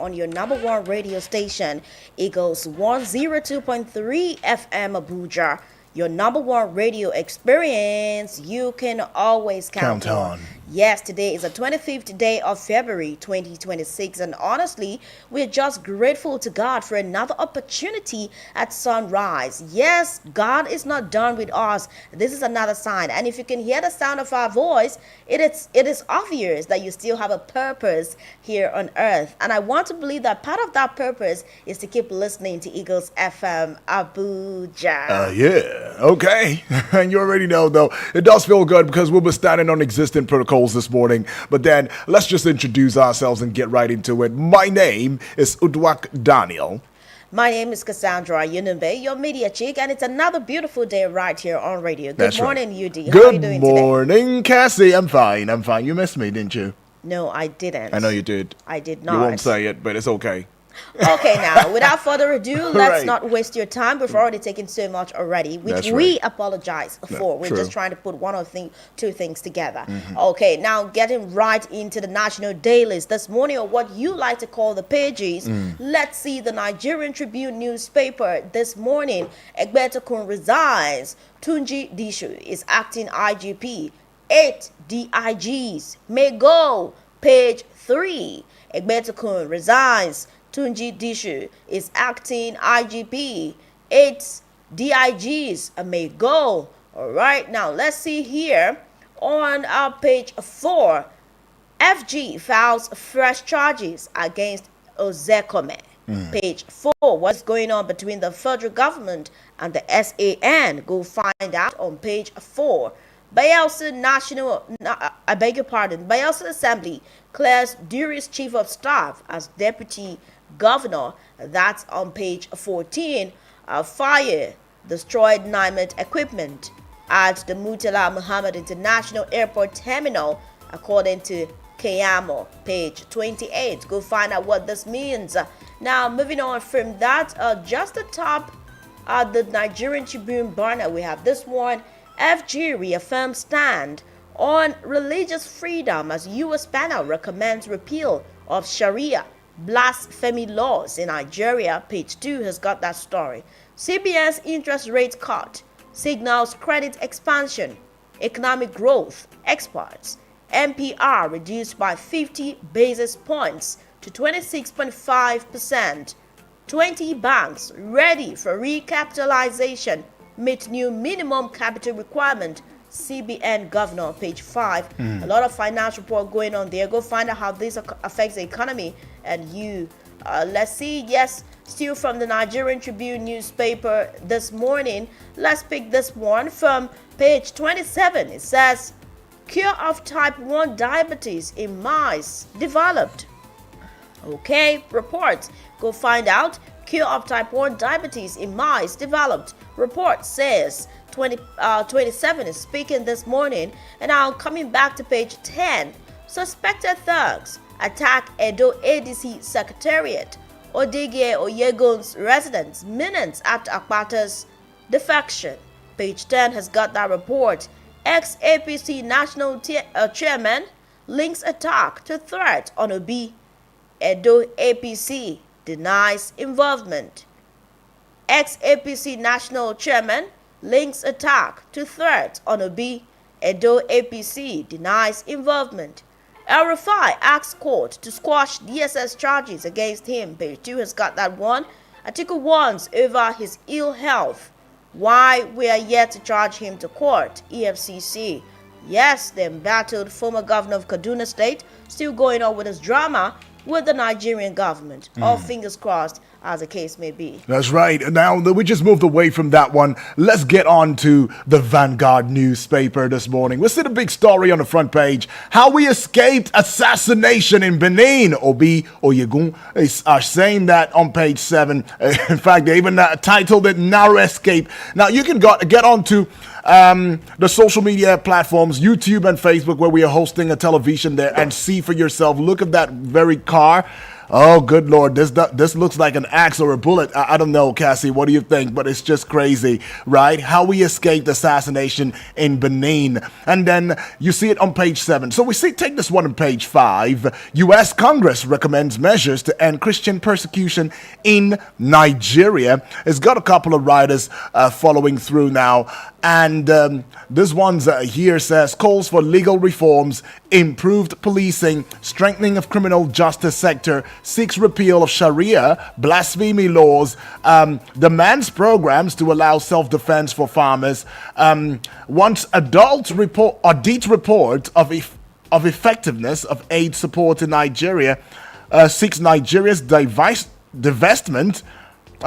on your number one radio station, Eagles 102.3 FM Abuja. Your number one radio experience you can always count on. Yes, today is the 25th day of February 2026, and honestly, we're just grateful to God for another opportunity at sunrise. Yes, God is not done with us. This is another sign, and if you can hear the sound of our voice, it is obvious that you still have a purpose here on earth. And I want to believe that part of that purpose is to keep listening to Eagles FM Abuja. Yeah, okay. And you already know, though, it does feel good because we'll be standing on existing protocols this morning. But then let's just introduce ourselves and get right into it. My name is Udwak Daniel. My name is Cassandra Yunumbe, your media chick, and it's another beautiful day right here on radio. Good That's morning, right. UD. How are you Good doing morning, Cassie. I'm fine. I'm fine. You missed me, didn't you? today? No, I didn't. I know you did. I did You won't not. say it, but it's okay. Okay, now, without further ado, let's Right. not waste your time. We've already taken so much already, which That's we right. apologize for. We're true. just trying to put one or two things together. Okay, now getting right into the national dailies this morning, or what you like to call the pages. Let's see the Nigerian Tribune newspaper this morning. Egbetakun resigns. Tunji Dishu is acting IGP. 8 DIGs may go. Page 3. Egbetakun resigns. Tunji Dishu is acting IGP. 8 DIGs may go. All right, now let's see here on our page 4. FG files fresh charges against Ozekome. Page 4. What's going on between the federal government and the SAN? Go find out on page 4. Bayelsa Bayelsa Assembly clears Duri's chief of staff as deputy governor. That's on page 14. Fire destroyed NIMET equipment at the Murtala Muhammad International Airport Terminal, according to Kayamo. Page 28. Go find out what this means. Now, moving on from that, just the top, the Nigerian Tribune banner, we have this one. FG reaffirms stand on religious freedom as U.S. panel recommends repeal of Sharia blasphemy laws in Nigeria. Page 2 has got that story. CBN's interest rate cut signals credit expansion, economic growth. Experts. MPR reduced by 50 basis points to 26.5%. 20 banks ready for recapitalization meet new minimum capital requirement. CBN governor, page 5. A lot of financial report going on there. Go find out how this affects the economy and you. Let's see. Yes, still from the Nigerian Tribune newspaper this morning. Let's pick this one from page 27. It says, cure of type 1 diabetes in mice developed. Okay, reports. Go find out. Cure of type 1 diabetes in mice developed. Report says 27 is speaking this morning. And now coming back to page 10. Suspected thugs attack Edo ADC Secretariat. Odige Oyegun's residence minutes after Akpata's defection. Page 10 has got that report. Ex-APC National Chairman links attack to threat on Obi. Edo APC denies involvement. Ex-APC National Chairman links attack to threat on Obi. Edo APC denies involvement. El Rufai asks court to squash DSS charges against him. Page 2 has got that one. Atiku warns over his ill health. Why we are yet to charge him to court. EFCC. Yes, the embattled former governor of Kaduna State still going on with his drama with the Nigerian government. All fingers crossed, as the case may be. That's right. Now that we just moved away from that one, let's get on to the Vanguard newspaper this morning. We see the big story on the front page. How we escaped assassination in Benin. Obi Oyegun are saying that on page 7. In fact, they even titled it Narrow Escape. Now you can get on to the social media platforms, YouTube and Facebook, where we are hosting a television there, and see for yourself. Look at that very car. Oh, good Lord. This looks like an axe or a bullet. I don't know, Cassie. What do you think? But it's just crazy, right? How we escaped assassination in Benin. And then you see it on page 7. So we see, take this one on page 5. U.S. Congress recommends measures to end Christian persecution in Nigeria. It's got a couple of writers following through now. And this one's here says calls for legal reforms, improved policing, strengthening of criminal justice sector, seeks repeal of Sharia, blasphemy laws, demands programs to allow self-defense for farmers, wants audit report of effectiveness of aid support in Nigeria, seeks Nigeria's divestment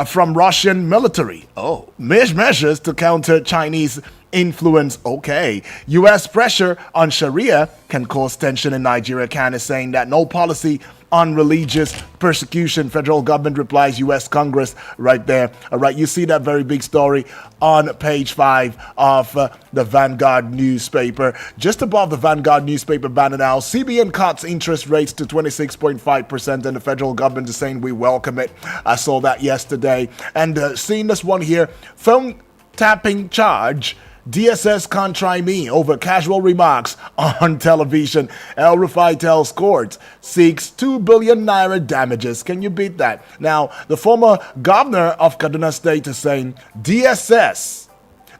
from Russian military. Oh, measures to counter Chinese influence. Okay. U.S. pressure on Sharia can cause tension in Nigeria. Khan is saying that no policy on religious persecution. Federal government replies U.S. Congress right there. All right, you see that very big story on page 5 of the Vanguard newspaper. Just above the Vanguard newspaper banner now, CBN cuts interest rates to 26.5%, and the federal government is saying we welcome it. I saw that yesterday. And seeing this one here, phone tapping charge. DSS can't try me over casual remarks on television. El Rufai tells court seeks 2 billion naira damages. Can you beat that? Now, the former governor of Kaduna State is saying, DSS,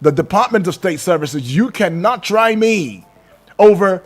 the Department of State Services, you cannot try me over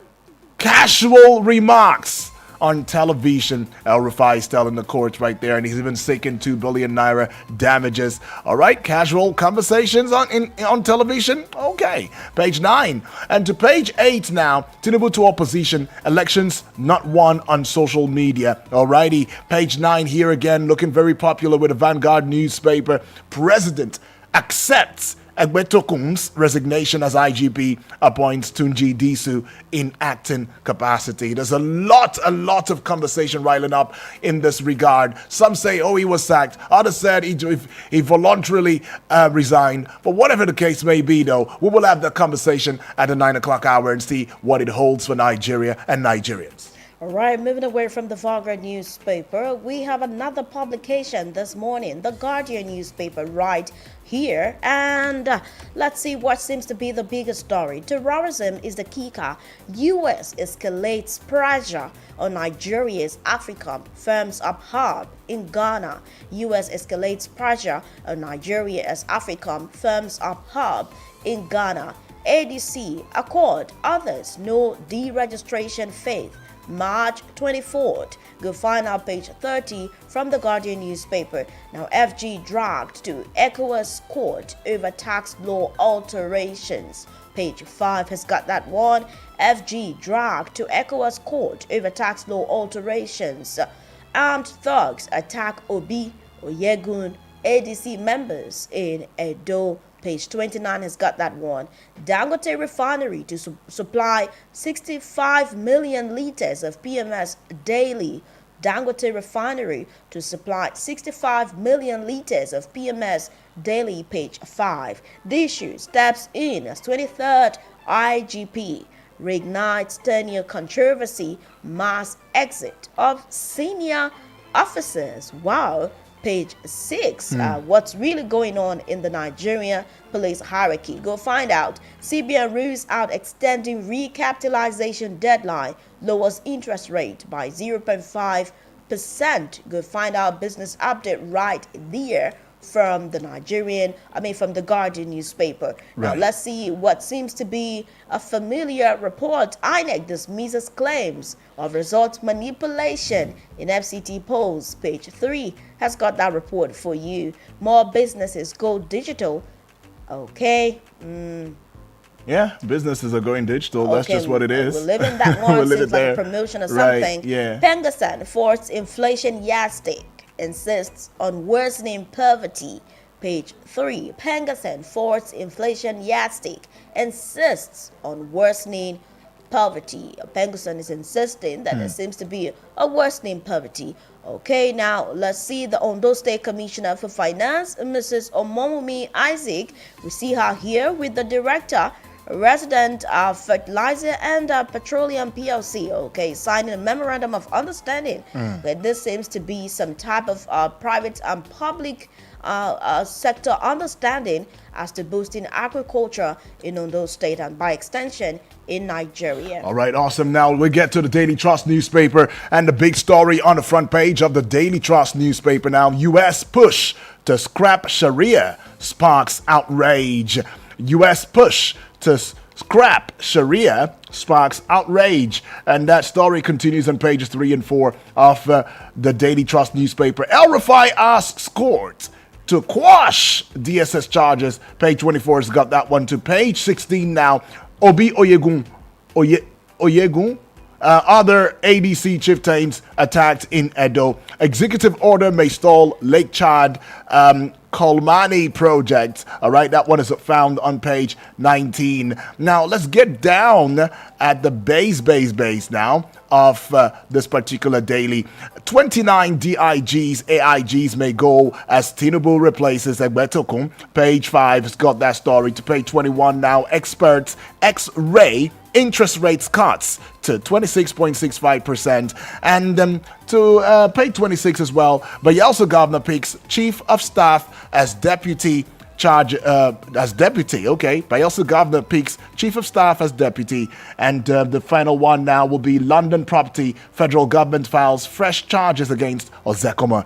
casual remarks on television. El Rufai is telling the courts right there, and he's even seeking 2 billion naira damages. All right, casual conversations on television. Okay, page 9 and to page 8 now. Tinubu to opposition, elections not won on social media. Alrighty, page 9 here again, looking very popular with the Vanguard newspaper. President accepts Egbetokun's resignation as IGP, appoints Tunji Disu in acting capacity. There's a lot of conversation riling up in this regard. Some say, oh, he was sacked. Others said he voluntarily resigned. But whatever the case may be, though, we will have that conversation at the 9 o'clock hour and see what it holds for Nigeria and Nigerians. All right, moving away from the Vanguard newspaper, we have another publication this morning, the Guardian newspaper right here. And let's see what seems to be the biggest story. Terrorism is the kicker. U.S. escalates pressure on Nigeria's Africa, firms up hub in Ghana. U.S. escalates pressure on Nigeria as Africa, firms up hub in Ghana. ADC, Accord, others, no deregistration faith. March 24th. Go find out page 30 from the Guardian newspaper. Now, FG dragged to ECOWAS court over tax law alterations. Page 5 has got that one. FG dragged to ECOWAS court over tax law alterations. Armed thugs attack Obi Oyegun ADC members in Edo. Page 29 has got that one. Dangote refinery to supply 65 million liters of PMS daily. Dangote refinery to supply 65 million liters of PMS daily. Page 5. The issue steps in as 23rd IGP. Reignites tenure controversy. Mass exit of senior officers. Wow. Page 6, what's really going on in the Nigerian police hierarchy. Go find out. CBN rules out extending recapitalization deadline, lowers interest rate by 0.5%. Go find out business update right there from the from the Guardian newspaper. Right. Now let's see what seems to be a familiar report. INEC dismisses claims of result manipulation in FCT polls. Page 3 has got that report for you. More businesses go digital. Okay. Yeah, businesses are going digital. That's just what it is. We're living that one. Seems like a promotion or something. Right, yeah. Pengassan forced inflation yardstick. Insists on worsening poverty. Page 3. Pengassan forced inflation yardstick. Insists on worsening poverty. Pengassan is insisting that there seems to be a worsening poverty. Okay, now let's see the Ondo State Commissioner for Finance, Mrs. Omomumi Isaac. We see her here with the director Resident Fertilizer and Petroleum PLC, okay, signing a memorandum of understanding. But this seems to be some type of private and public sector understanding as to boosting agriculture in Ondo State and by extension in Nigeria. All right, awesome. Now we get to the Daily Trust newspaper and the big story on the front page of the Daily Trust newspaper now. U.S. push to scrap Sharia sparks outrage. U.S. push to scrap Sharia sparks outrage. And that story continues on pages 3 and 4 of the Daily Trust newspaper. El Rufai asks court to quash DSS charges. Page 24 has got that one to page 16 now. Obi Oyegun, other ADC chieftains attacked in Edo. Executive order may stall Lake Chad Kolmani project. All right, that one is found on page 19. Now, let's get down at the base now of this particular daily. 29 DIGs, AIGs may go as Tinubu replaces Egbetokun. Page 5 has got that story. To page 21 now, experts X-ray interest rates cuts to 26.65%. And to page 26 as well, Bayelsa governor picks chief of staff as deputy Bayelsa governor picks chief of staff as deputy. And the final one now will be London property. Federal government files fresh charges against Ozekome.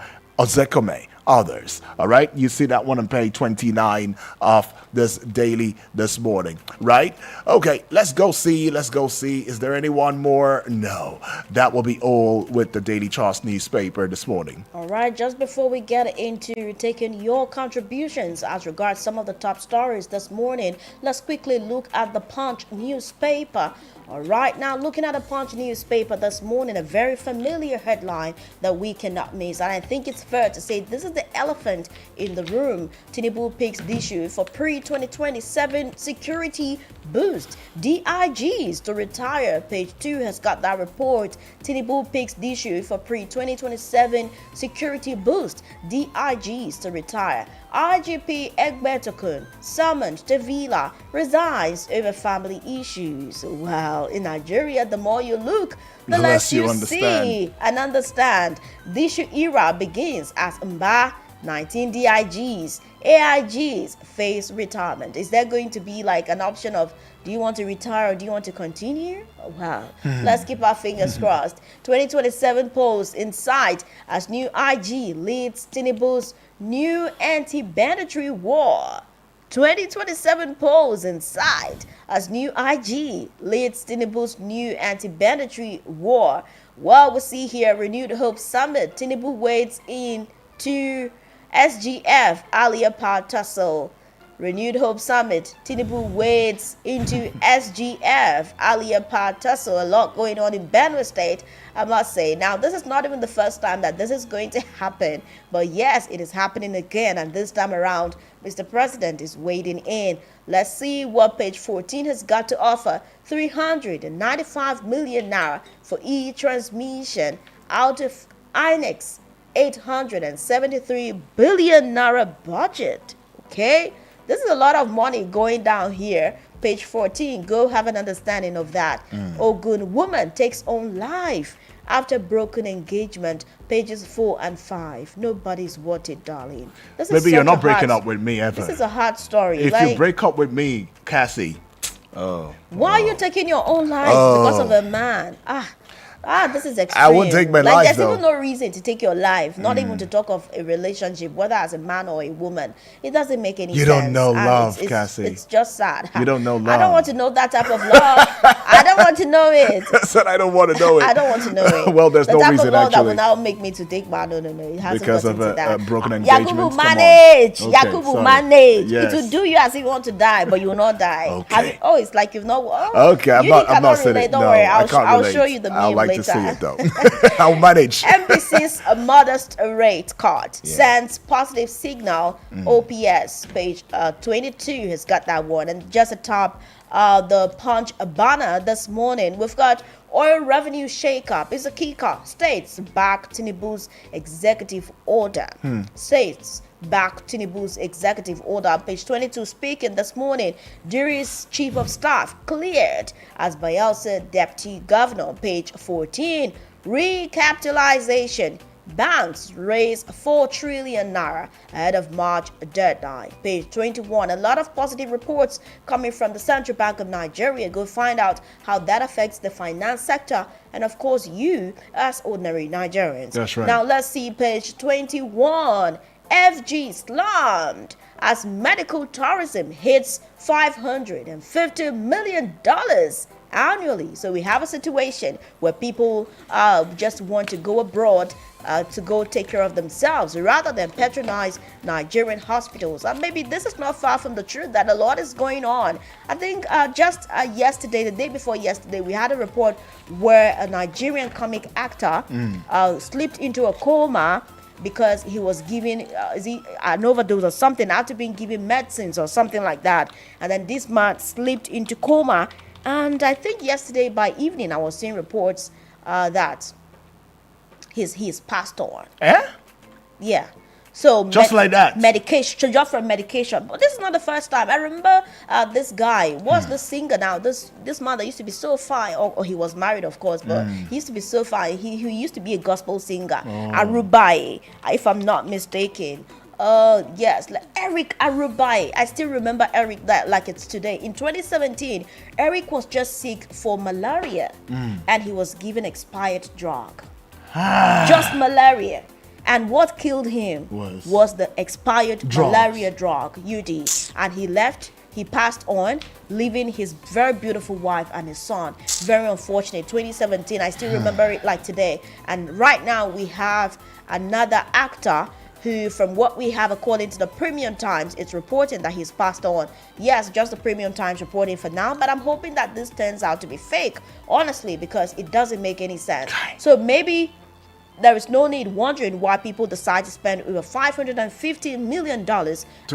Others. All right, you see that one on page 29 of this daily this morning, right? Okay, let's go see. Is there anyone more? No, that will be all with the Daily Trust newspaper this morning. All right, just before we get into taking your contributions as regards some of the top stories this morning, let's quickly look at the Punch newspaper. All right, now looking at the Punch newspaper this morning, a very familiar headline that we cannot miss. And I think it's fair to say this is the elephant in the room. Tinubu picks the issue for pre-2027 security boost. DIGs to retire. Page 2 has got that report. Tinubu picks the issue for pre-2027 security boost. DIGs to retire. IGP Egbetokun summoned to Villa, resigns over family issues. Well, in Nigeria, the more you look, the less you see and understand. The issue era begins as Mba 19 DIGs, AIGs face retirement. Is there going to be like an option of do you want to retire or do you want to continue? Well, let's keep our fingers crossed. 2027 polls in sight as new IG leads Tinubu's new anti-banditry war. 2027 polls in sight as new IG leads Tinubu's new anti-banditry war. Well, we see here renewed hope summit. Tinubu wades in to SGF Alia Power Tussle. Renewed Hope Summit. Tinubu wades into SGF Alia Power Tussle. A lot going on in Benue State, I must say. Now, this is not even the first time that this is going to happen. But yes, it is happening again. And this time around, Mr. President is wading in. Let's see what page 14 has got to offer. 395 million naira for e-transmission out of INEX 873 billion naira budget. Okay? This is a lot of money going down here. Page 14, go have an understanding of that. Ogun woman takes own life after broken engagement. Pages 4 and 5. Nobody's worth it, darling. This is Maybe you're not breaking up with me ever. This is a hard story. If you break up with me, Cassie. Why are you taking your own life because of a man? This is extreme. I won't take my life, there's though. even no reason to take your life, not even to talk of a relationship, whether as a man or a woman. It doesn't make any sense. You don't know love, it's, Cassie. It's just sad. You don't know love. I don't want to know that type of love. I don't want to know it. I said I don't want to know it. I don't want to know it. Well, there's no reason, The type of love that actually. will now make me to take my... No. It hasn't Because gotten of to that. a broken engagement. Yakubu Come on. manage. Okay, Yakubu sorry. manage. Yes. It will do you as if you want to die, but you will not die. Okay. It's like you've not... Oh, Okay, I'm you not cannot saying relate. it. Don't No, worry. I can't I'll relate. show you the meme I'd like later. to see it, though. I'll manage. MPC's modest rate cut sends positive signal. OPS page 22 has got that one. And just atop the Punch banner this morning, we've got oil revenue shakeup is a kicker. States back Tinubu's executive order. States back Tinubu's executive order. Page 22, speaking this morning, Duri's chief of staff cleared as Bayelsa deputy governor. Page 14, recapitalization. Banks raise 4 trillion naira ahead of March deadline. Page 21. A lot of positive reports coming from the Central Bank of Nigeria. Go find out how that affects the finance sector and, of course, you as ordinary Nigerians. That's right. Now, let's see page 21. FG slammed as medical tourism hits $550 million annually. So we have a situation where people just want to go abroad to go take care of themselves rather than patronize Nigerian hospitals. And maybe this is not far from the truth that a lot is going on. I think just yesterday, the day before yesterday, we had a report where a Nigerian comic actor slipped into a coma because he was giving an overdose or something after being given medicines or something like that. And then this man slipped into coma. And I think yesterday by evening, I was seeing reports that he's passed on. Eh? Yeah. So just like that. Medication, just from medication. But this is not the first time. I remember this guy was the singer now. This man that used to be so fine, or he was married, of course, but he used to be so fine. He used to be a gospel singer, Arubai, if I'm not mistaken. Yes, like Eric Arubai. I still remember Eric like it's today. In 2017, Eric was just sick for malaria, and he was given expired drug. Just malaria. And what killed him was the expired malaria drug, UD. And he left, he passed on, leaving his very beautiful wife and his son. Very unfortunate. 2017, I still remember it like today. And right now we have another actor who, from what we have according to the Premium Times, it's reporting that he's passed on. Yes, just the Premium Times reporting for now, but I'm hoping that this turns out to be fake, honestly, because it doesn't make any sense. So maybe there is no need wondering why people decide to spend over $550 million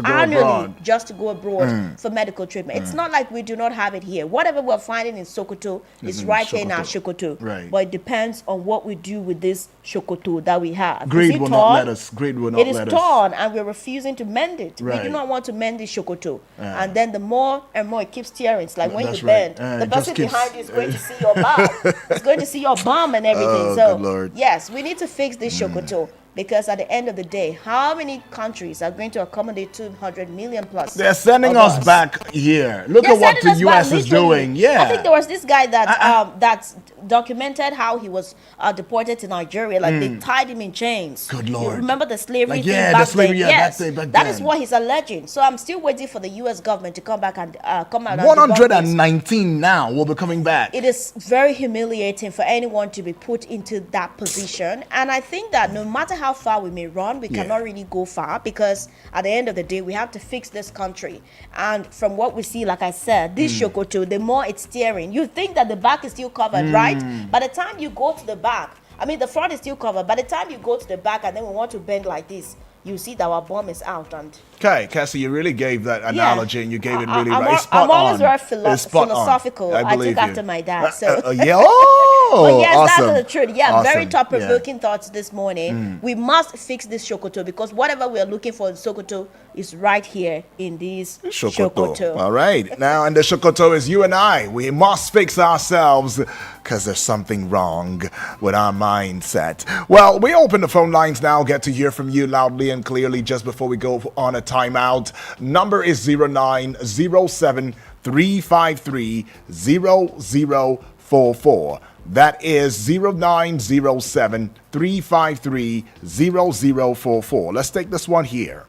annually abroad. Just to go abroad for medical treatment. It's not like we do not have it here. Whatever we're finding in Sokoto is right here in our Sokoto. Right. But it depends on what we do with this Sokoto that we have. Greed will not let us. Greed will not let us. It is torn and we're refusing to mend it. Right. We do not want to mend this Sokoto. And then the more and more it keeps tearing. It's like when That's you bend, right. the person behind you is going to see your bum. It's going to see your bum and everything. So good Lord. yes, we need to fix this Sokoto, because at the end of the day, how many countries are going to accommodate 200 million plus? They're sending us back here. Look at what the US is doing. Yeah. I think there was this guy that that documented how he was deported to Nigeria. Like they tied him in chains. Good Lord. You remember the slavery thing the back slavery, then? Yes. that is what he's alleging. So I'm still waiting for the US government to come back and come out. 119 now will be coming back. It is very humiliating for anyone to be put into that position. And I think that no matter how far we may run, we cannot really go far, because at the end of the day, we have to fix this country. And from what we see, like I said, this Sokoto, the more it's tearing, you think that the back is still covered, right? By the time you go to the back, I mean, the front is still covered. By the time you go to the back and then we want to bend like this, you see that our bomb is out. And okay, Cassie, you really gave that analogy, and you gave it really right. I'm always very philosophical. I took after my dad. So yeah. Oh, but yes, awesome. That's the truth. Yeah, Awesome. very thought-provoking thoughts this morning. We must fix this Sokoto, because whatever we are looking for in Sokoto is right here in this Sokoto. All right. Now, and the Sokoto is you and I. We must fix ourselves, because there's something wrong with our mindset. Well, we open the phone lines now. Get to hear from you loudly and clearly just before we go on a timeout. Number is 0907 353 0044. That is 0907 353 0044. Let's take this one here.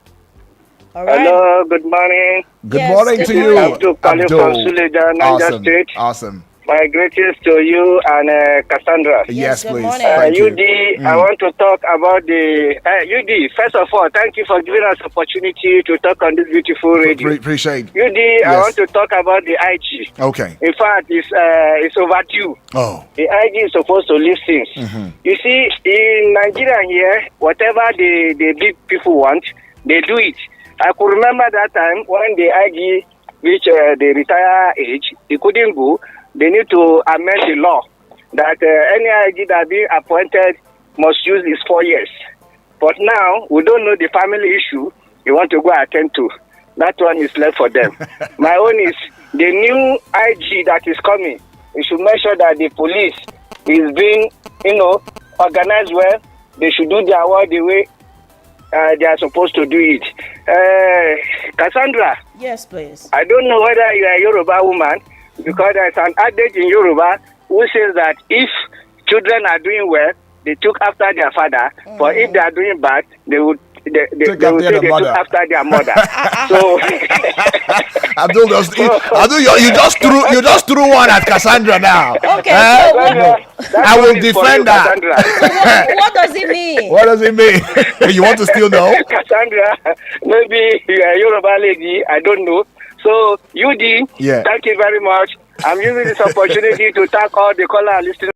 All right. Hello, good morning. Good morning to you, Abdul from Suleja, Niger State. Awesome. My greetings to you and Cassandra. Yes, good please. morning. Thank you. UD, I want to talk about the UD. First of all, thank you for giving us opportunity to talk on this beautiful radio. Appreciate. UD, I want to talk about the IG. Okay. In fact, it's overdue. Oh. The IG is supposed to listen. You see, in Nigeria here, whatever the big people want, they do it. I could remember that time when the IG reached the retire age, they couldn't go. They need to amend the law that any IG that being appointed must use is 4 years. But now, we don't know the family issue. you want to go attend to. That one is left for them. My own is the new IG that is coming. We should make sure that the police is being, organized well. They should do their work the way they are supposed to do it. Cassandra. Yes, please. I don't know whether you are a Yoruba woman, because there's an adage in Yoruba who says that if children are doing well, they took after their father. But if they are doing bad, they would they will say they took after their mother. So Abdul, you just threw one at Cassandra now. Okay, I will defend that. What does it mean? What does it mean? You want to still know? Cassandra, maybe you are a Yoruba lady, I don't know. So, UD, thank you very much. I'm using this opportunity to thank all the caller listeners,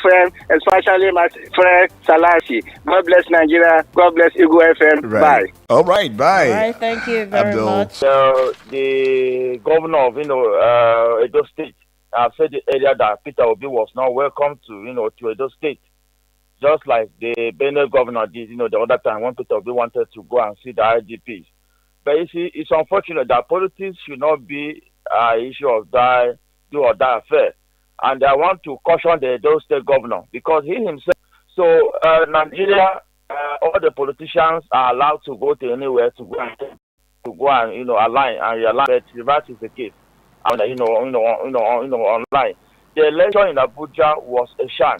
friend, especially my friend Salasi. God bless Nigeria. God bless Igu FM. Right. Bye. All right, bye. All right, thank you very much. The governor of Edo State said earlier that Peter Obi was not welcome to Edo State, just like the Benue governor did the other time when Peter Obi wanted to go and see the IGPs. But you see, it's unfortunate that politics should not be an issue of do or die affair. And I want to caution the Edo State governor, because he himself. So Nigeria, all the politicians are allowed to go to anywhere to go and align and realign. But reverse is the case. And online, the election in Abuja was a sham.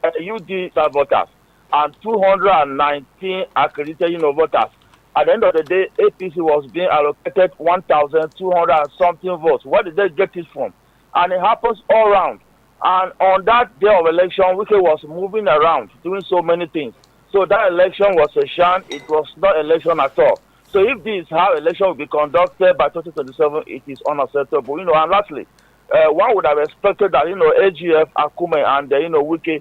UD voters and 219 accredited voters. At the end of the day, APC was being allocated 1,200 something votes. Where did they get it from? And it happens all around. And on that day of election, Wike was moving around, doing so many things. So that election was a sham. It was not election at all. So if this is how election will be conducted by 2027, it is unacceptable. And lastly, one would have expected that, AGF, Akume, and, Wike,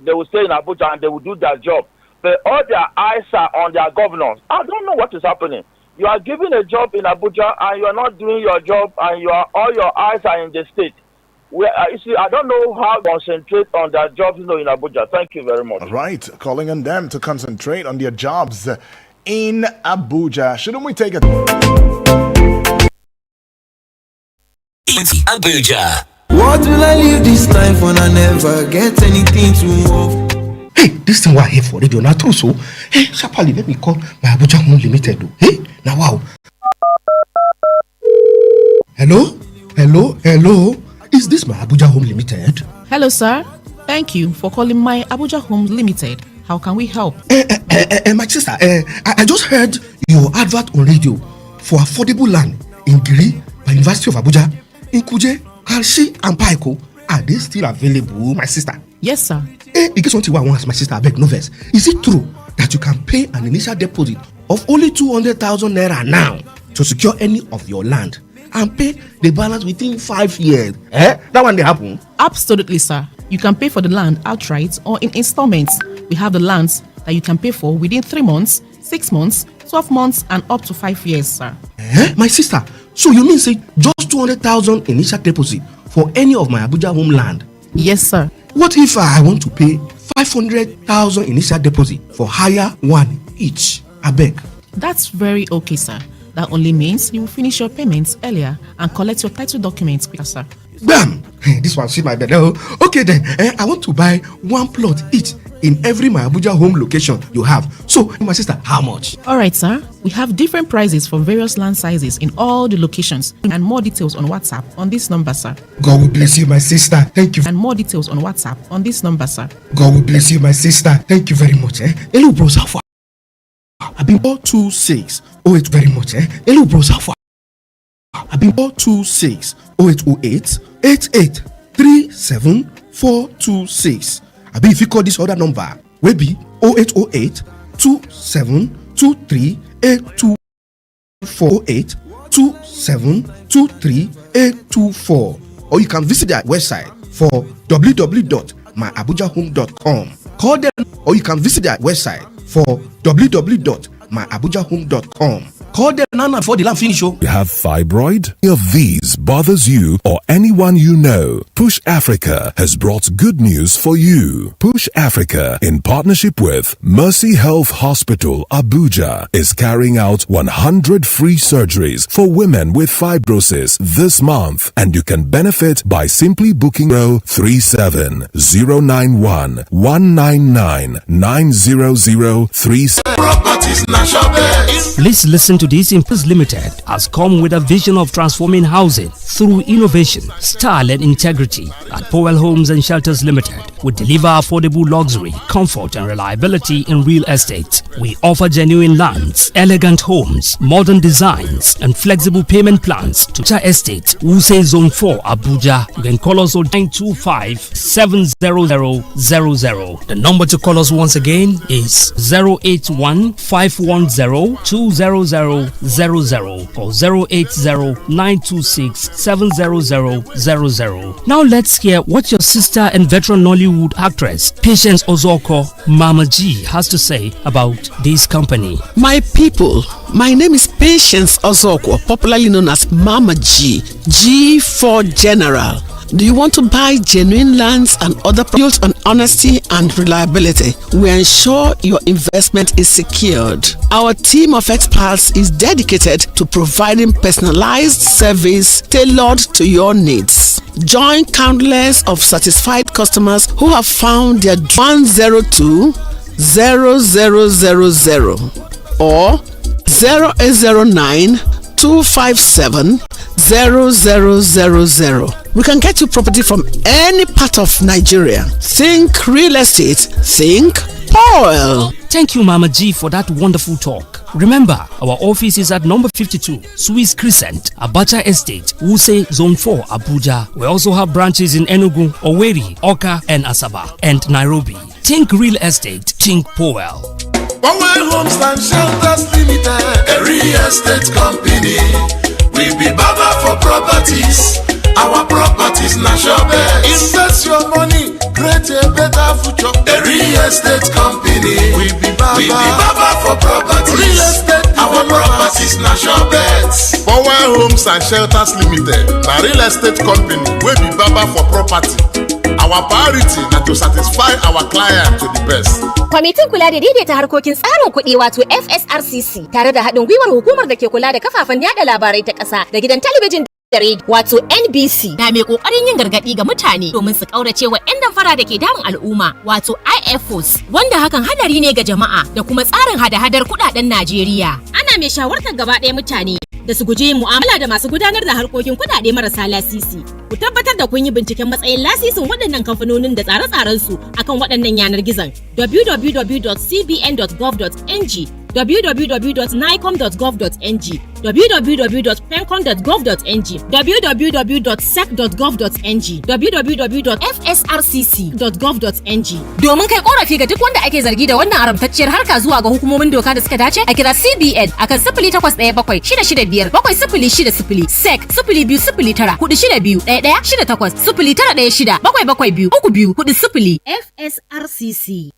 they will stay in Abuja and they will do their job. But all their eyes are on their governors. I don't know what is happening. You are given a job in Abuja and you are not doing your job, and all your eyes are in the state. You see, I don't know how to concentrate on their jobs in Abuja. Thank you very much. All right, calling on them to concentrate on their jobs in Abuja. Shouldn't we take it? Abuja. What will I leave this life when I never get anything to move? Hey, this thing we're here for radio now too, so hey, sharply let me call my Abuja Home Limited. Hey, now wow. Hello? Is this my Abuja Home Limited? Hello, sir. Thank you for calling my Abuja Home Limited. How can we help? My sister, I just heard your advert on radio for affordable land in Giri by University of Abuja, in Kuje, Kalshi, and Paiko. Are they still available, my sister? Yes, sir. In case one thing I want to ask my sister, I beg no verse. Is it true that you can pay an initial deposit of only 200,000 naira now to secure any of your land and pay the balance within 5 years? That one they happen? Absolutely, sir. You can pay for the land outright or in installments. We have the lands that you can pay for within 3 months, 6 months, 12 months, and up to 5 years, sir. My sister, so you mean say just 200,000 initial deposit for any of my Abuja home land? Yes, sir. What if I want to pay 500,000 initial deposit for hire one each? I beg. That's very okay, sir. That only means you will finish your payments earlier and collect your title documents quicker, sir. Bam! This one see my bed. Okay then, I want to buy one plot each in every my Abuja home location you have. So, my sister, how much? All right, sir. We have different prices for various land sizes in all the locations, and more details on WhatsApp on this number, sir. God will bless you, my sister. Thank you. And more details on WhatsApp on this number, sir. God will bless you, my sister. Thank you very much. Hello, bros. How far? I've been 426. Oh, it's very much. Hello, bros. How far? I've been 426. 0808 88 426. I be if you call this other number, will be 0808 2723 8248 2723 or you can visit their website for www.myabujahome.com. Call them or you can visit their website for www.myabujahome.com. myabujahome.com. Call them now before the land finish. You have fibroid? Any of these bothers you or anyone you know? Push Africa has brought good news for you. Push Africa, in partnership with Mercy Health Hospital, Abuja, is carrying out 100 free surgeries for women with fibrosis this month, and you can benefit by simply booking 037-091 199 90037. Please listen to this. Impulse Limited has come with a vision of transforming housing through innovation, style and integrity. At Powell Homes and Shelters Limited, we deliver affordable luxury, comfort and reliability in real estate. We offer genuine lands, elegant homes, modern designs and flexible payment plans to Cha Estate, Wuse Zone 4, Abuja. You can call us on 925-70000. The number to call us once again is 081-510-20000 or 080-926-70000. Now let's hear what your sister and veteran Nollywood actress Patience Ozoko, Mama G, has to say about this company. My people, my name is Patience Ozoko, popularly known as Mama G. G for General. Do you want to buy genuine lands and other built on honesty and reliability? We ensure your investment is secured. Our team of experts is dedicated to providing personalized service tailored to your needs. Join countless of satisfied customers who have found their 102 0000 or 0809 257 0000. We can get you property from any part of Nigeria. Think real estate, think Powell. Thank you, Mama G, for that wonderful talk. Remember, our office is at number 52, Swiss Crescent, Abacha Estate, Wuse Zone 4, Abuja. We also have branches in Enugu, Owerri, Oka, and Asaba, and Nairobi. Think real estate, think Powell. Powell Homes and Shelters Limited, a real estate company. We be Baba for properties. Our properties na sure best. Invest your money, create a better future. A real estate company. We be Baba for properties. Real estate. Our properties na sure best. Powell Homes and Shelters Limited, na real estate company. We be Baba for property. Our priority na to satisfy our client to the best. Kwamitin kula da daidaita harkokin tsarin kuɗi wato FSRCC tare da haɗin gwiwar hukumar da ke kula da kafafen yada labarai ta ƙasa da gidan talabijin da rediyo wato NBC na mai ƙoƙarin yin gargaɗi ga mutane domin su ƙaurace wa 'yan damfara da ke damun al'umma wato IFOs wanda hakan hadari ne ga jama'a da kuma tsarin hada-hadar kuɗaɗen Najeriya. Ana mai shawartar gaba ɗaya mutane da su guji mu'amala da masu gudanar da harkokin kuɗaɗe marasa lasisi. Ku tabbatar da kun yi binciken matsayin lasisin waɗannan kamfanonin da tsare-tsarensu akan waɗannan yanar gizon www.cbn.gov.ng, www.nicom.gov.ng, www.pencom.gov.ng, www.sec.gov.ng, www.fsrcc.gov.ng. Domin kai korafi ga duk wanda ake zargi da wannan haramtacciyar harka zuwa ga hukumomin doka da suka dace, a kira CBN akan 0817-665-0060, SEC 0209-18-11-68-0916-772-3240. FSRCC.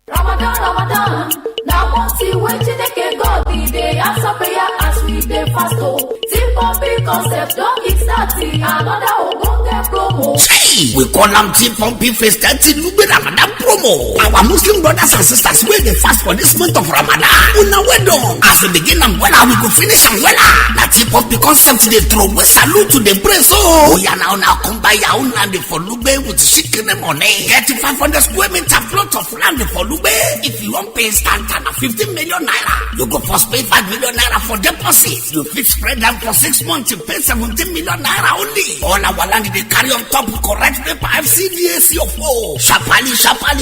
Ramadan, now won't see wait till they can go the day answer prayer as we dey fast oh. Simple big concept don't kick starting another ogbonge promo. Hey, we call them T-Pumpy Fest 30 Lube Ramadan promo. Our Muslim brothers and sisters will dey fast for this month of Ramadan. Una well done. As we begin am wella, we go finish am wella. Na T-Pumpy concept dey throw we salute to the praise oh. Oya now come buy your own land for Lube with chicken money. Get 500 square meter plot of land for Lube. If you want pay stand at 15 million naira, you go first pay 5 million naira for deposit. You fit spread them for 6 months, you pay 17 million naira only. All our land they carry on top correct paper FCDA CO4. Sharply,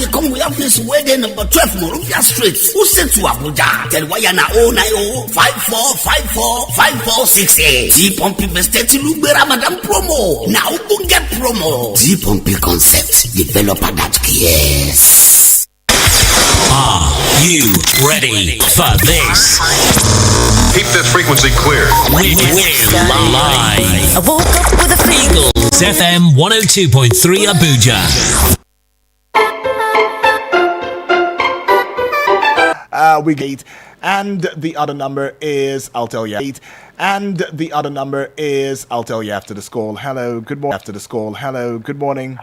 come we have this wedding number 12 Morovia Street. Who sent to Abuja? Tell why na 090 5454 5468. T-Pumpy Estate Lube Ramadan promo. Now go get promo. T-Pumpy concept developer that cares. Are you ready for this? Keep this frequency clear. We're live. I woke up with a feeling. Eagles FM 102.3 Abuja. we get, and the other number is, I'll tell you. And the other number is, I'll tell you after the call. Hello, good morning. After the call. Hello, good morning.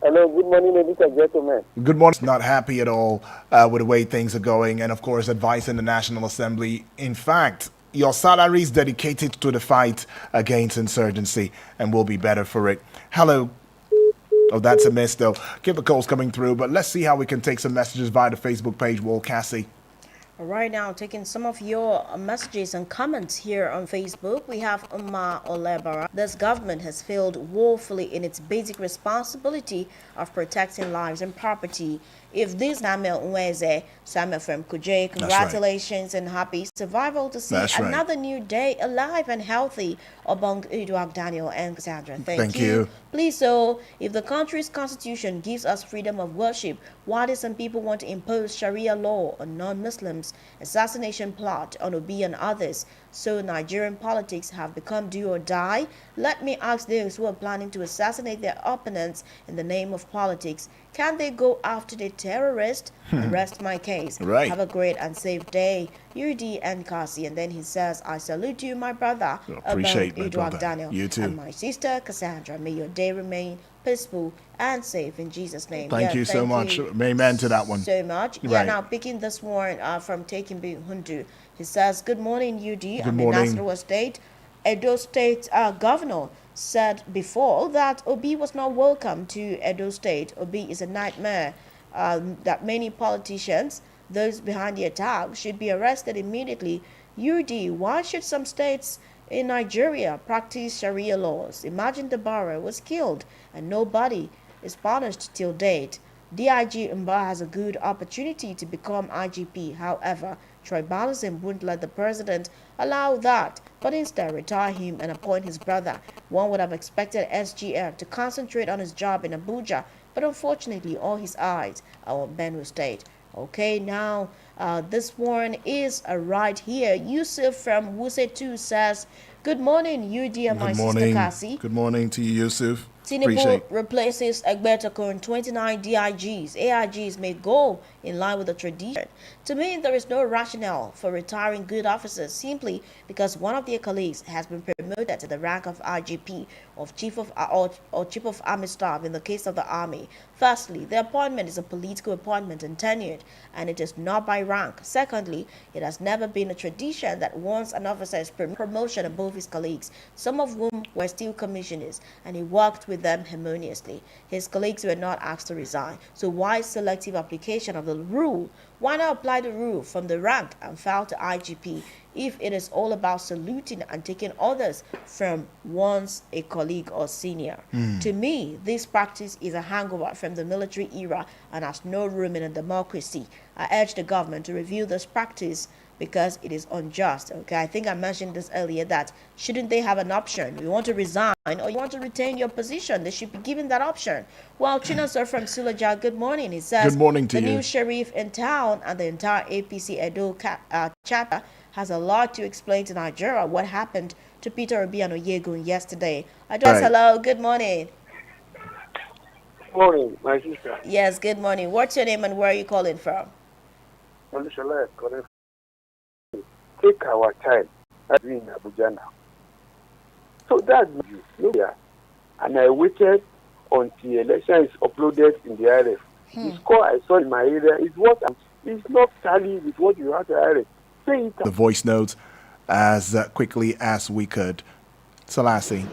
Hello, good morning, ladies and gentlemen. Good morning. Not happy at all with the way things are going, and of course, advice in the National Assembly. In fact, your salary is dedicated to the fight against insurgency, and will be better for it. Hello. Oh, that's a miss, though. Keep the calls coming through, but let's see how we can take some messages via the Facebook page, Wall Cassie. Right now, taking some of your messages and comments here on Facebook, we have Umar Olebara. This government has failed woefully in its basic responsibility of protecting lives and property. If this Samuel Nweze, Samuel from Kuje, congratulations and happy survival to see another new day alive and healthy. Obong Edward Daniel and Cassandra. Thank you. Please, so if the country's constitution gives us freedom of worship, why do some people want to impose Sharia law on non-Muslims, assassination plot on Obi and others? So Nigerian politics have become do or die? Let me ask those who are planning to assassinate their opponents in the name of politics, can they go after the terrorist? And rest my case. Right. Have a great and safe day. UD and Kasi. And then he says, I salute you, my brother. Appreciate my Edward brother. Daniel. You too. And my sister Cassandra. May your day remain peaceful and safe in Jesus' name. Thank you so much. Amen to that one. So much. Right. Yeah, now picking this one from Taking Hundu. He says, good morning, UD. Good morning. Nasarawa State. Edo State governor said before that Obi was not welcome to Edo State. Obi is a nightmare. That many politicians, those behind the attack, should be arrested immediately. UD, why should some states in Nigeria practice Sharia laws? Imagine the Barra was killed and nobody is punished till date. DIG Mba has a good opportunity to become IGP. However, tribalism wouldn't let the president allow that, but instead retire him and appoint his brother. One would have expected SGF to concentrate on his job in Abuja, but unfortunately all his eyes are on Benue State. Okay, now this one is right here. Yusuf from Wuse 2 says, good morning, UD and my sister Cassie. Good morning to you, Yusuf. Tinubu replaces Egbetoko and 29 DIGs. AIGs may go in line with the tradition. To me, there is no rationale for retiring good officers simply because one of their colleagues has been promoted to the rank of IGP, of Chief of Army Staff in the case of the Army. Firstly, the appointment is a political appointment and tenured, and it is not by rank. Secondly, it has never been a tradition that once an officer is promotion above his colleagues, some of whom were still commissioners, and he worked with them harmoniously. His colleagues were not asked to resign. So why selective application of the rule? Why not apply the rule from the rank and file to IGP if it is all about saluting and taking orders from once a colleague or senior? To me, this practice is a hangover from the military era and has no room in a democracy. I urge the government to review this practice because it is unjust. Okay, I think I mentioned this earlier that shouldn't they have an option? You want to resign or you want to retain your position? They should be given that option. Well, Chinoso from Sulaja, good morning. He says, good morning to the you. New sheriff in town and the entire APC Edo chapter has a lot to explain to Nigeria what happened to Peter Obi and Oyegun yesterday. Hello, good morning. Good morning, my sister. Yes, good morning. What's your name and where are you calling from? Take our time in Abuja now. So that's you. Yeah. And I waited until election is uploaded in the RF. The score I saw in my area is what it's not tally with what you have to RF. Say it. The voice notes as quickly as we could. Selassie.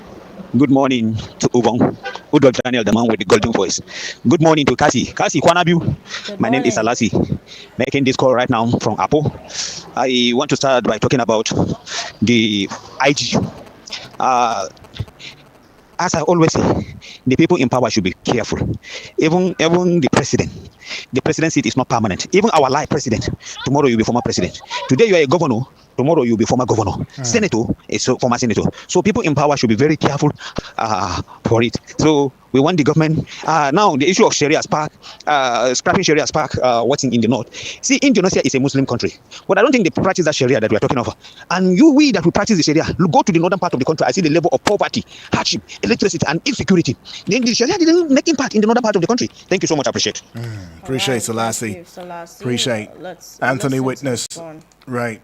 Good morning to Ubong. Udol Daniel, the man with the golden voice. Good morning to Cassie. Cassie Kwanabu. My name is Selassie. Making this call right now from Apple. I want to start by talking about the IG. As I always say, the people in power should be careful. Even the president. The president seat is not permanent. Even our life president. Tomorrow you'll be former president. Today you are a governor. Tomorrow you'll be former governor. Senator is former senator. So people in power should be very careful for it. So we want the government. Now the issue of Sharia Spark, scrapping Sharia Spark, what's in the north. See, Indonesia is a Muslim country, but I don't think they practice that Sharia that we are talking of. And we that we practice the Sharia, go to the northern part of the country. I see the level of poverty, hardship, electricity, and insecurity. The Sharia didn't make impact in the northern part of the country. Thank you so much. I appreciate it. Appreciate Selassie. Thank you, Selassie. Appreciate Let's Anthony listen to Witness. this one. Right.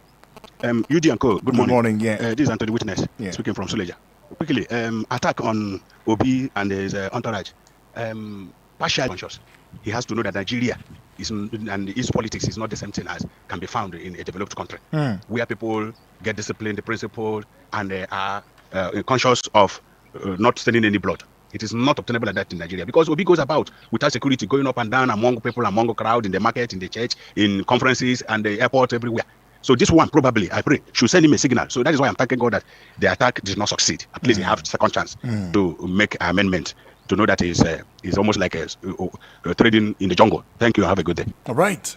UD and Co. Good morning. Good morning. Yeah. This is Anthony Witness speaking from Suleja. Quickly, attack on Obi and his entourage. Partial conscious. He has to know that Nigeria and its politics is not the same thing as can be found in a developed country, where people get disciplined, the principle, and they are conscious of not spending any blood. It is not obtainable like that in Nigeria because Obi goes about without security, going up and down among people, among a crowd, in the market, in the church, in conferences, and the airport, everywhere. So this one probably, I pray, should send him a signal. So that is why I'm thanking God that the attack did not succeed. At least he have second chance to make an amendment to know that he's almost like a trading in the jungle. Thank you. Have a good day. All right.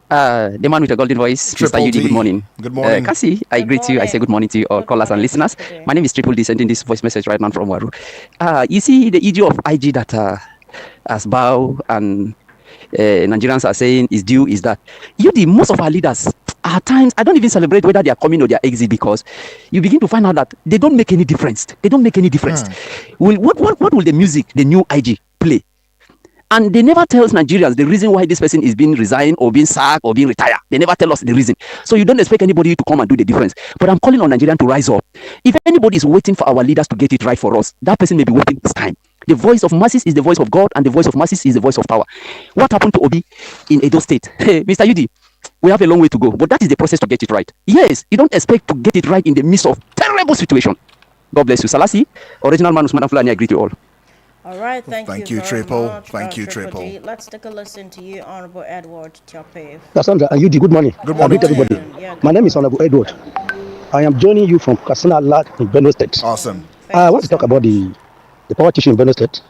The man with the golden voice, Triple Mr. UD, D. good morning. Good morning. Cassie, I greet you. I say good morning to you all callers and listeners. My name is Triple D, sending this voice message right now from Waru. You see, the issue of IG that as Bao and Nigerians are saying is due is that most of our leaders, at times, I don't even celebrate whether they are coming or they are exit because you begin to find out that they don't make any difference. They don't make any difference. What will the music, the new IG, play? And they never tell Nigerians the reason why this person is being resigned or being sacked or being retired. They never tell us the reason. So you don't expect anybody to come and do the difference. But I'm calling on Nigerians to rise up. If anybody is waiting for our leaders to get it right for us, that person may be waiting this time. The voice of masses is the voice of God, and the voice of masses is the voice of power. What happened to Obi in Edo State? Hey, Mr. UD, we have a long way to go, but that is the process to get it right. Yes, you don't expect to get it right in the midst of terrible situation. God bless you. Selassie, original man Usman Fulani, I greet you all. All right, thank you very Triple. much, Thank you, Triple Triple. D. Let's take a listen to you, Honorable Edward Tiope. Cassandra and UD, good morning. Good morning. I greet everybody. My name is Honorable Edward. I am joining you from Katsina Lad in Benue State. Awesome. I want to talk about the power issue in Benue State.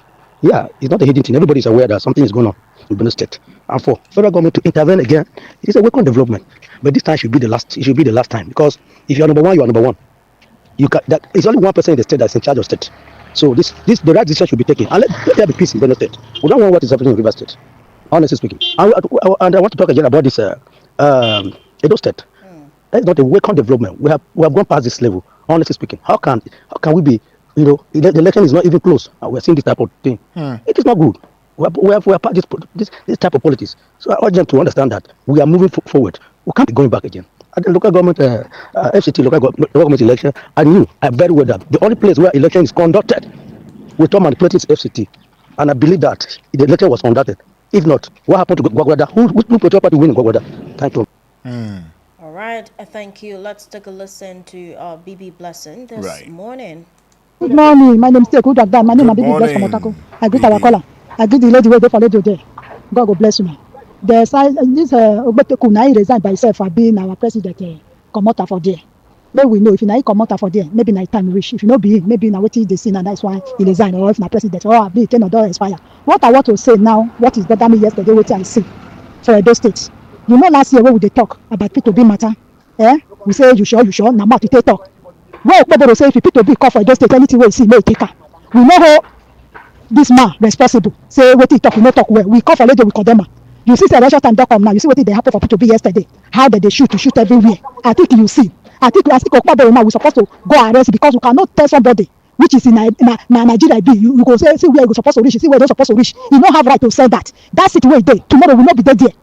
Yeah, it's not a hidden thing. Everybody is aware that something is going on in Benue State. And for federal government to intervene again, it is a welcome development. But this time should be the last. It should be the last time because if you are number one, you are number one. It's only one person in the state that's in charge of state. So the right decision should be taken. And let there be peace in Benue State. We don't want what is happening in River State, honestly speaking. And I want to talk again about this Edo State. That's not a welcome development. We have gone past this level, honestly speaking. How can we be, the election is not even close. And we're seeing this type of thing. It is not good. We are part of this type of politics. So I urge them to understand that we are moving forward. We can't be going back again. At the local government, FCT, local government election, I knew very well that the only place where election is conducted with all manipulating is FCT. And I believe that the election was conducted. If not, what happened to Gwagwada? Who political party win in Gwagwada? Thank you. All right, thank you. Let's take a listen to BB Blessing this morning. Good morning. My name is Teku Dagda. My name is BB Blessing from Otako. I greet our caller. I greet the lady waiting for lady there. God will bless you. This Ogbeteku now resigned by himself for being our president. Come out for there. Maybe we know if you now come out for there, maybe na time reach. If you know be maybe now waiting the scene and that's why he resigned, or if na president or be ten or don't expire. What I want to say now, what is better me yesterday, what I see for Edo State. You know last year when we dey talk about P2B matter, we say you sure, now mouth to take talk. Well, people say if you P2B call for Edo State, anything we see, may take her. We know how this man responsible. Say what he talk, we no talk well. We call for lady, we condemn her. You see the election time don't come now. You see what they happen for P2B yesterday. How did they shoot everywhere? I think you see. I think Okpabere now we're supposed to go arrest because we cannot tell somebody which is in Nigeria be. You go say see where you supposed to reach, see where they're supposed to reach. You don't have right to say that. That's it way there. Tomorrow will not be there.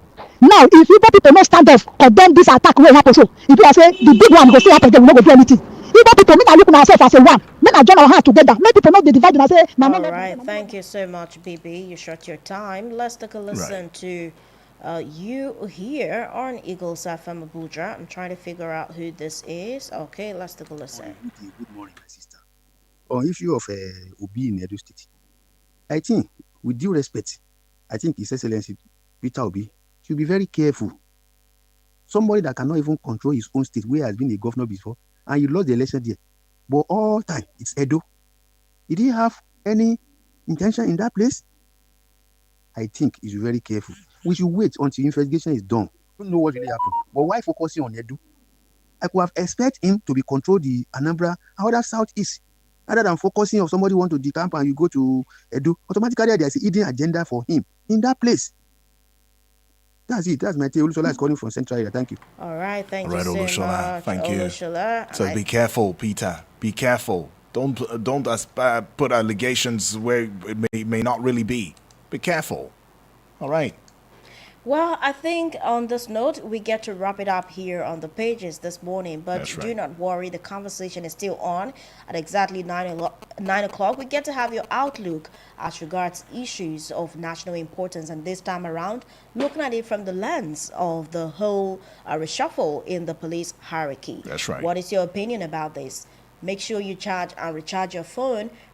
Now, if Igbo people not stand up, condemn this attack will happen. So if you say the big one will still happen, they will not go do anything. Igbo people make look at ourselves as a one. Make a join our hands together. Make people not divide and say. All right, thank you so much, BB. You short your time. Let's take a listen to you here on Eagles FM Abuja. I'm trying to figure out who this is. Okay, let's take a listen. Good morning, my sister. On issue of Obi in Edo State, I think, with due respect, I think His Excellency Peter Obi should be very careful. Somebody that cannot even control his own state, where he has been a governor before, and you lost the election there. But all time, it's Edo. Did he have any intention in that place? I think he should be very careful. We should wait until investigation is done. We don't know what really happened. But why focusing on Edo? I could have expected him to be control the Anambra and other southeast, rather than focusing on somebody want to decamp and you go to Edo. Automatically, there's a hidden agenda for him in that place. That's it. That's my take. Olusola is calling from Central area. Thank you. All right. Thank you so much. Thank you. Olushola. So be careful, Peter. Be careful. Don't put allegations where it may not really be. Be careful. All right. Well, I think on this note, we get to wrap it up here on the pages this morning. But That's do right. not worry, the conversation is still on at exactly 9 o'clock. We get to have your outlook as regards issues of national importance. And this time around, looking at it from the lens of the whole reshuffle in the police hierarchy. That's right. What is your opinion about this? Make sure you charge and recharge your phone.